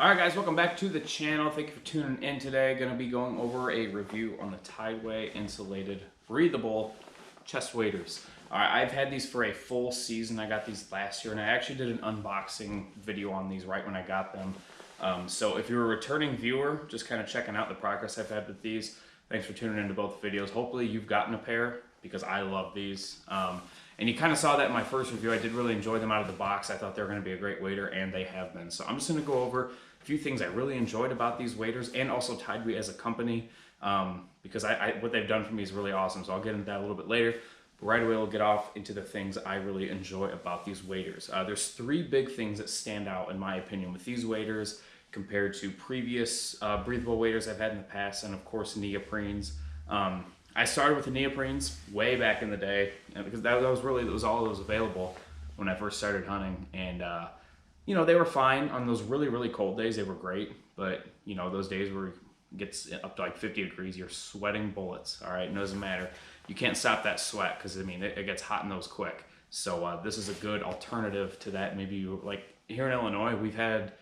Alright guys, welcome back to the channel. Thank you for tuning in today. Going to be going over a review on the TideWe Insulated Breathable chest waders. Alright, I've had these for a full season. I got these last year and I actually did an unboxing video on these right when I got them. So if you're a returning viewer, just kind of checking out the progress I've had with these, thanks for tuning into both videos. Hopefully you've gotten a pair because I love these. And you kind of saw that in my first review. I did really enjoy them out of the box. I thought they were going to be a great wader, and they have been. So I'm just going to go over a few things I really enjoyed about these waders, and also TideWe as a company, because what they've done for me is really awesome. So I'll get into that a little bit later. But right away, we'll get off into the things I really enjoy about these waders. There's three big things that stand out, in my opinion, with these waders compared to previous breathable waders I've had in the past, and of course neoprenes. I started with the neoprenes way back in the day because that was all that was available when I first started hunting, and you know, they were fine on those really cold days. They were great, but you know, those days where it gets up to like 50 degrees, you're sweating bullets. All right, it doesn't matter. You can't stop that sweat because I mean it gets hot in those quick. So this is a good alternative to that. Maybe you, like here in Illinois, we've had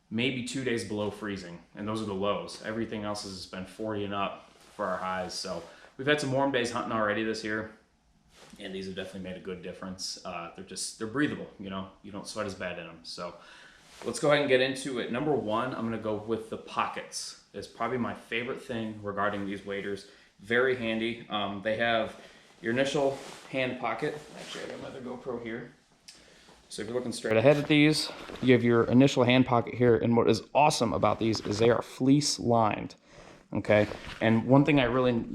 maybe 2 days below freezing, and those are the lows. Everything else has been 40 and up for our highs. So we've had some warm days hunting already this year, and these have definitely made a good difference. They're breathable, you know, you don't sweat as bad in them. So let's go ahead and get into it. Number one, I'm gonna go with the pockets. It's probably my favorite thing regarding these waders. Very handy. They have your initial hand pocket. Actually, I got another GoPro here. So if you're looking straight ahead at these, you have your initial hand pocket here, and what is awesome about these is they are fleece lined. Okay, and one thing I really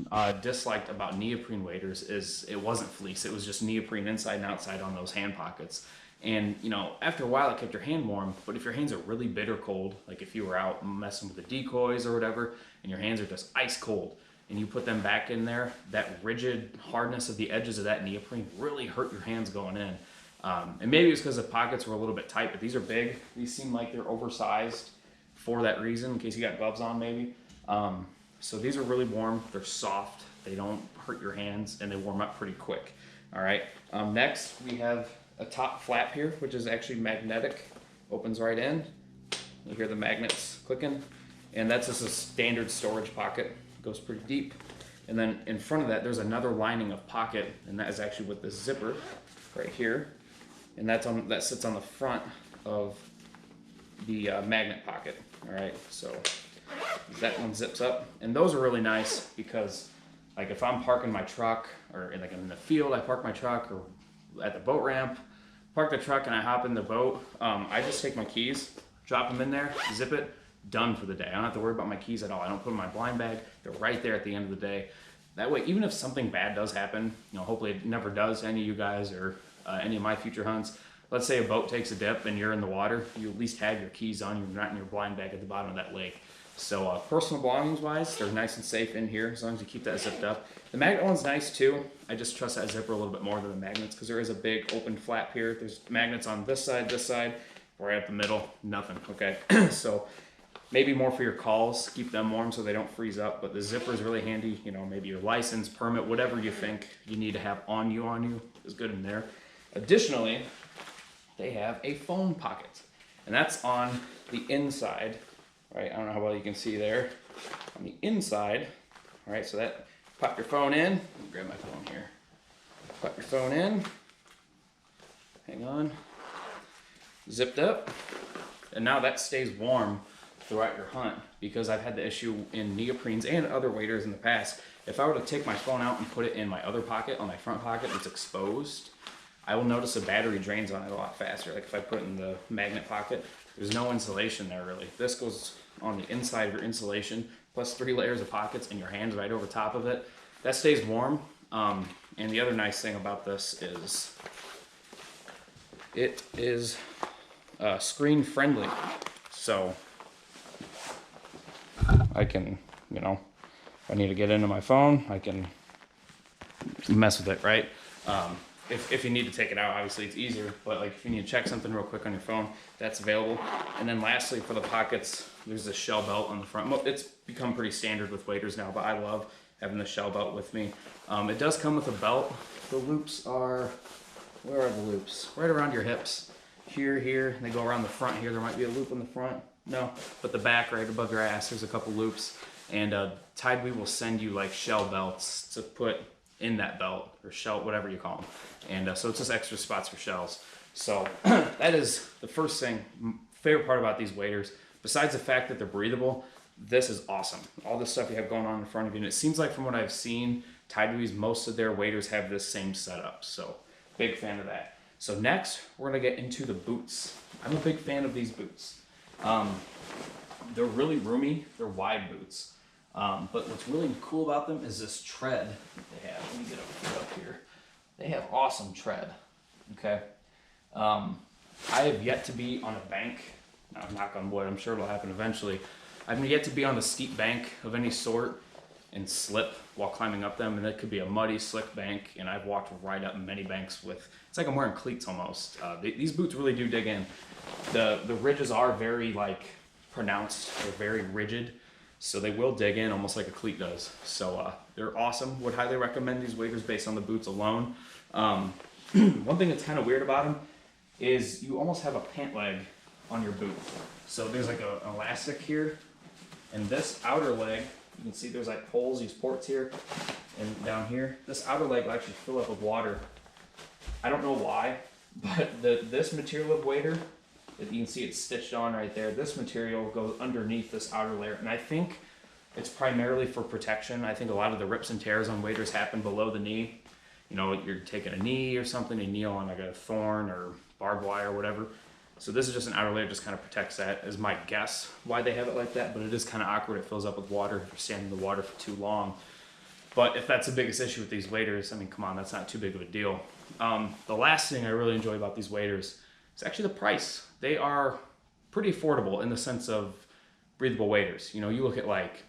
disliked about neoprene waders is it wasn't fleece. It was just neoprene inside and outside on those hand pockets. And you know, after a while it kept your hand warm, but if your hands are really bitter cold, like if you were out messing with the decoys or whatever, and your hands are just ice cold, and you put them back in there, that rigid hardness of the edges of that neoprene really hurt your hands going in. And maybe it's because the pockets were a little bit tight, but these are big. These seem like they're oversized for that reason, in case you got gloves on maybe. So these are really warm, they're soft, they don't hurt your hands, and they warm up pretty quick. All right, next we have a top flap here, which is actually magnetic, opens right in. You hear the magnets clicking, and that's just a standard storage pocket, goes pretty deep. And then in front of that, there's another lining of pocket, and that is actually with the zipper right here, and that sits on the front of the magnet pocket. All right, so that one zips up, and those are really nice because, like, if I'm parking my truck or like in the field, I park my truck, or at the boat ramp, park the truck and I hop in the boat. I just take my keys, drop them in there, zip it, done for the day. I don't have to worry about my keys at all. I don't put them in my blind bag. They're right there at the end of the day. That way, even if something bad does happen, you know, hopefully it never does to any of you guys or any of my future hunts. Let's say a boat takes a dip and you're in the water, you at least have your keys on. You're not in your blind bag at the bottom of that lake. So personal belongings wise, they're nice and safe in here as long as you keep that zipped up. The magnet one's nice too. I just trust that zipper a little bit more than the magnets because there is a big open flap here. There's magnets on this side, right up the middle, nothing, okay? So maybe more for your calls, keep them warm so they don't freeze up, but the zipper is really handy. You know, maybe your license, permit, whatever you think you need to have on you is good in there. Additionally, they have a phone pocket, and that's on the inside. Right, I don't know how well you can see there. On the inside, all right, so that, pop your phone in. Let me grab my phone here. Pop your phone in. Hang on. Zipped up. And now that stays warm throughout your hunt, because I've had the issue in neoprenes and other waders in the past. If I were to take my phone out and put it in my other pocket, on my front pocket that's exposed, I will notice the battery drains on it a lot faster. Like if I put it in the magnet pocket, there's no insulation there really. This goes on the inside of your insulation, plus 3 layers of pockets, and your hands right over top of it. That stays warm. And the other nice thing about this is it is screen friendly. So I can, you know, if I need to get into my phone, I can mess with it, right? If you need to take it out, obviously it's easier, but like if you need to check something real quick on your phone, that's available. And then lastly, for the pockets, there's this shell belt on the front. It's become pretty standard with waders now, but I love having the shell belt with me. It does come with a belt. The loops are, where are the loops? Right around your hips. Here, they go around the front here. There might be a loop in the front. No, but the back right above your ass, there's a couple loops, and TideWe will send you like shell belts to put in that belt, or shell, whatever you call them, and so it's just extra spots for shells. So that is the first thing, favorite part about these waders. Besides the fact that they're breathable, this is awesome. All this stuff you have going on in front of you, and it seems like from what I've seen, TideWe's, most of their waders have this same setup. So big fan of that. So next, we're gonna get into the boots. I'm a big fan of these boots. They're really roomy, they're wide boots. But what's really cool about them is this tread that they have. Let me get up here. They have awesome tread, okay? I have yet to be on a bank. Now, knock on wood, I'm sure it'll happen eventually. I've yet to be on a steep bank of any sort and slip while climbing up them, and it could be a muddy, slick bank, and I've walked right up many banks with, it's like I'm wearing cleats almost. These boots really do dig in. The ridges are very like pronounced, they're very rigid, so they will dig in almost like a cleat does. So they're awesome, would highly recommend these waders based on the boots alone. One thing that's kind of weird about them is you almost have a pant leg on your boot. So there's like an elastic here, and this outer leg, you can see there's like holes, these ports here, and down here. This outer leg will actually fill up with water. I don't know why, but this material of wader, that you can see it's stitched on right there, this material goes underneath this outer layer, and I think it's primarily for protection. I think a lot of the rips and tears on waders happen below the knee. You know, you're taking a knee or something, you kneel on like a thorn or barbed wire or whatever. So this is just an outer layer, just kind of protects that, is my guess why they have it like that, but it is kind of awkward. It fills up with water if you're standing in the water for too long. But if that's the biggest issue with these waders, I mean, come on, that's not too big of a deal. The last thing I really enjoy about these waders is actually the price. They are pretty affordable in the sense of breathable waders. You know, you look at like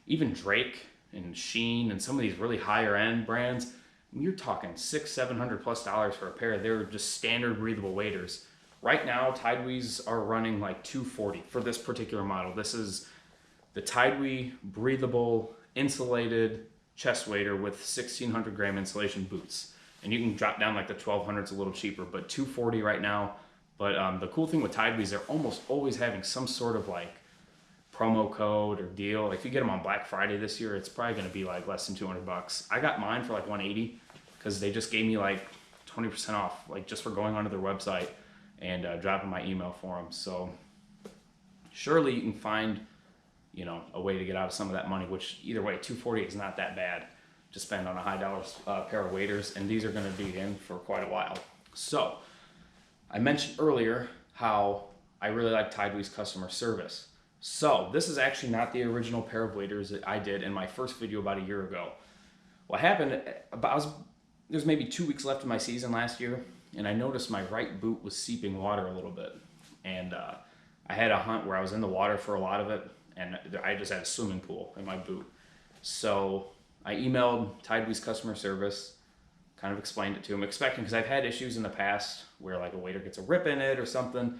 even Drake and Sheen and some of these really higher end brands, you're talking $600-700+ for a pair. They're just standard breathable waders. Right now, TideWe's are running like $240 for this particular model. This is the TideWe Breathable Insulated Chest Wader with 1,600 gram insulation boots. And you can drop down like the 1,200s a little cheaper, but $240 right now. But the cool thing with TideWe's, they're almost always having some sort of like promo code or deal. Like if you get them on Black Friday this year, it's probably going to be like less than $200. I got mine for like $180 because they just gave me like 20% off, like just for going onto their website and dropping my email for them. So surely you can find, you know, a way to get out of some of that money, which either way, $240 is not that bad to spend on a high dollar pair of waders, and these are going to be in for quite a while. So I mentioned earlier how I really like TideWe's customer service. So this is actually not the original pair of waders that I did in my first video about a year ago. What happened, there's maybe 2 weeks left of my season last year, and I noticed my right boot was seeping water a little bit. And I had a hunt where I was in the water for a lot of it, and I just had a swimming pool in my boot. So I emailed TideWe's customer service, kind of explained it to them, expecting, because I've had issues in the past where like a wader gets a rip in it or something,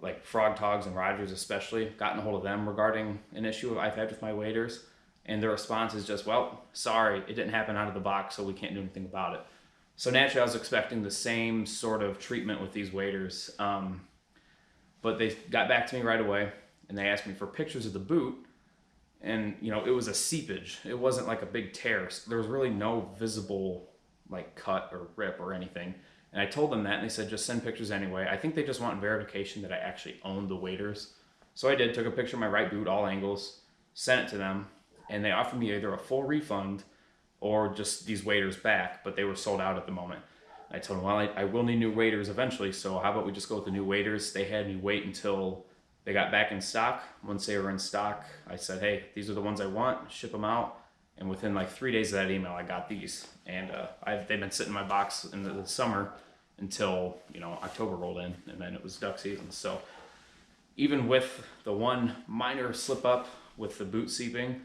like Frog Togs and Rogers especially, gotten a hold of them regarding an issue I've had with my waders. And their response is just, well, sorry, it didn't happen out of the box, so we can't do anything about it. So naturally, I was expecting the same sort of treatment with these waders. But they got back to me right away, and they asked me for pictures of the boot. And, you know, it was a seepage. It wasn't like a big tear. So there was really no visible, like, cut or rip or anything. And I told them that, and they said, just send pictures anyway. I think they just want verification that I actually owned the waders. So I did, took a picture of my right boot, all angles, sent it to them, and they offered me either a full refund or just these waders back, but they were sold out at the moment. I told them, well, I will need new waders eventually, so how about we just go with the new waders? They had me wait until they got back in stock. Once they were in stock, I said, hey, these are the ones I want, ship them out. And within like 3 days of that email, I got these. And they've been sitting in my box in the summer until, you know, October rolled in, and then it was duck season. So even with the one minor slip up with the boot seeping,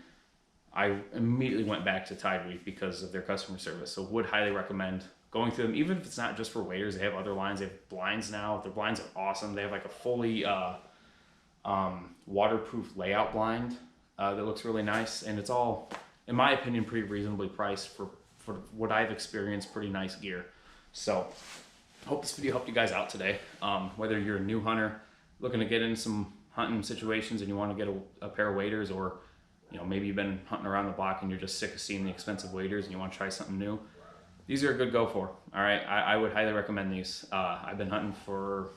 I immediately went back to TideWe because of their customer service. So would highly recommend going through them, even if it's not just for waders. They have other lines. They have blinds now. Their blinds are awesome. They have like a fully waterproof layout blind that looks really nice. And it's all, in my opinion, pretty reasonably priced for what I've experienced, pretty nice gear. So I hope this video helped you guys out today. Whether you're a new hunter looking to get into some hunting situations and you want to get a pair of waders, or maybe you've been hunting around the block and you're just sick of seeing the expensive waders and you want to try something new, these are a good go for. All right, I would highly recommend these. I've been hunting for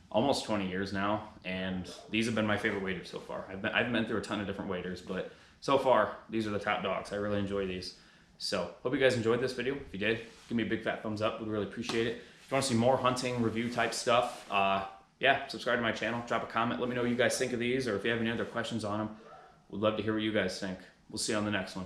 almost 20 years now, and these have been my favorite waders so far. I've been through a ton of different waders, but so far these are the top dogs. I really enjoy these. So hope you guys enjoyed this video. If you did, give me a big fat thumbs up. We'd really appreciate it. If you want to see more hunting review type stuff, yeah, subscribe to my channel, drop a comment, let me know what you guys think of these, or if you have any other questions on them. We'd love to hear what you guys think. We'll see you on the next one.